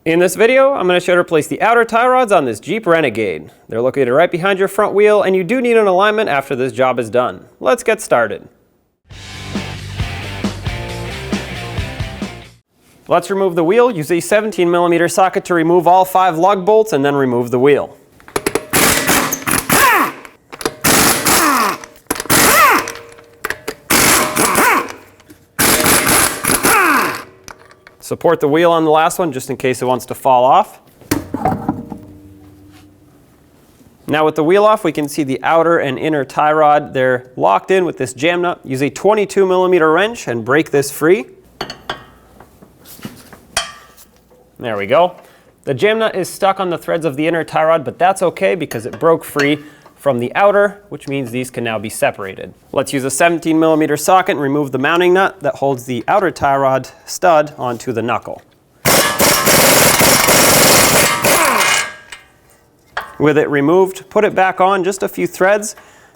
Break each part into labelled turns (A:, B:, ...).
A: In this video, I'm going to show you how to place the outer tie rods on this Jeep Renegade. They're located right behind your front wheel, and you do need an alignment after this job is done. Let's get started. Let's remove the wheel. Use a 17mm socket to remove all 5 lug bolts and then remove the wheel. Support the wheel on the last one just in case it wants to fall off. Now with the wheel off, we can see the outer and inner tie rod. They're locked in with this jam nut. Use a 22mm wrench and break this free. There we go. The jam nut is stuck on the threads of the inner tie rod, but that's okay because it broke free from the outer, which means these can now be separated. Let's use a 17mm socket and remove the mounting nut that holds the outer tie rod stud onto the knuckle. With it removed, put it back on just a few threads,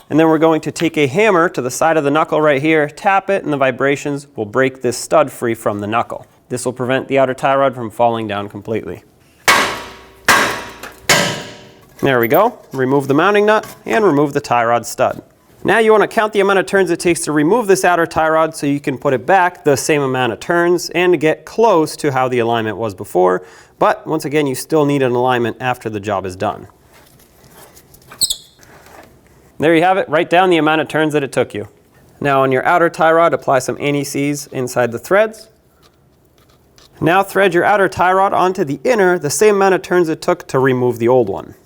A: and then we're going to take a hammer to the side of the knuckle right here, tap it, and the vibrations will break this stud free from the knuckle. This will prevent the outer tie rod from falling down completely. There we go. Remove the mounting nut and remove the tie rod stud. Now you want to count the amount of turns it takes to remove this outer tie rod so you can put it back the same amount of turns and to get close to how the alignment was before. But once again, you still need an alignment after the job is done. There you have it. Write down the amount of turns that it took you. Now on your outer tie rod, apply some anti-seize inside the threads. Now thread your outer tie rod onto the inner the same amount of turns it took to remove the old one.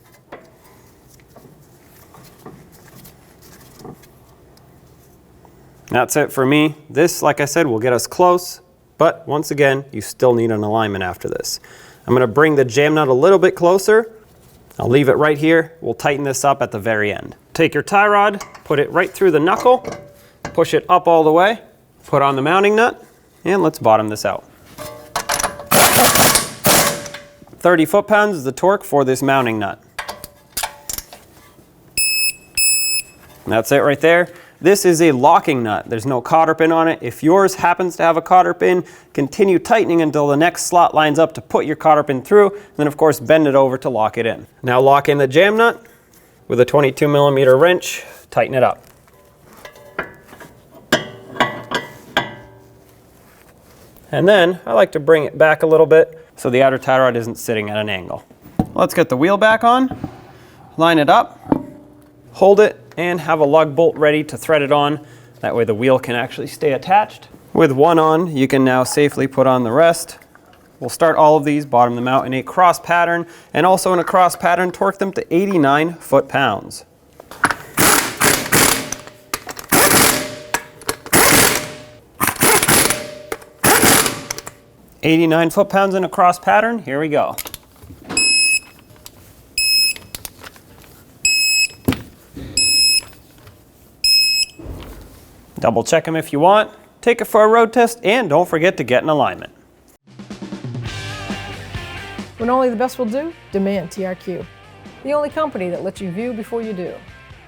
A: That's it for me. This, like I said, will get us close, but once again, you still need an alignment after this. I'm going to bring the jam nut a little bit closer. I'll leave it right here. We'll tighten this up at the very end. Take your tie rod, put it right through the knuckle, push it up all the way, put on the mounting nut, and let's bottom this out. 30 foot-pounds is the torque for this mounting nut. And that's it right there. This is a locking nut. There's no cotter pin on it. If yours happens to have a cotter pin, continue tightening until the next slot lines up to put your cotter pin through, and then of course bend it over to lock it in. Now lock in the jam nut with a 22mm wrench, tighten it up. And then I like to bring it back a little bit so the outer tie rod isn't sitting at an angle. Let's get the wheel back on, line it up, hold it, and have a lug bolt ready to thread it on. That way the wheel can actually stay attached. With one on, you can now safely put on the rest. We'll start all of these, bottom them out in a cross pattern, and also in a cross pattern, torque them to 89 foot-pounds. "89 foot-pounds in a cross pattern, here we go. Double check them if you want, take it for a road test, and don't forget to get an alignment.
B: When only the best will do, demand TRQ. The only company that lets you view before you do.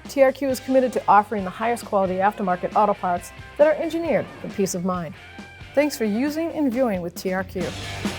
B: TRQ is committed to offering the highest quality aftermarket auto parts that are engineered for peace of mind. Thanks for using and viewing with TRQ.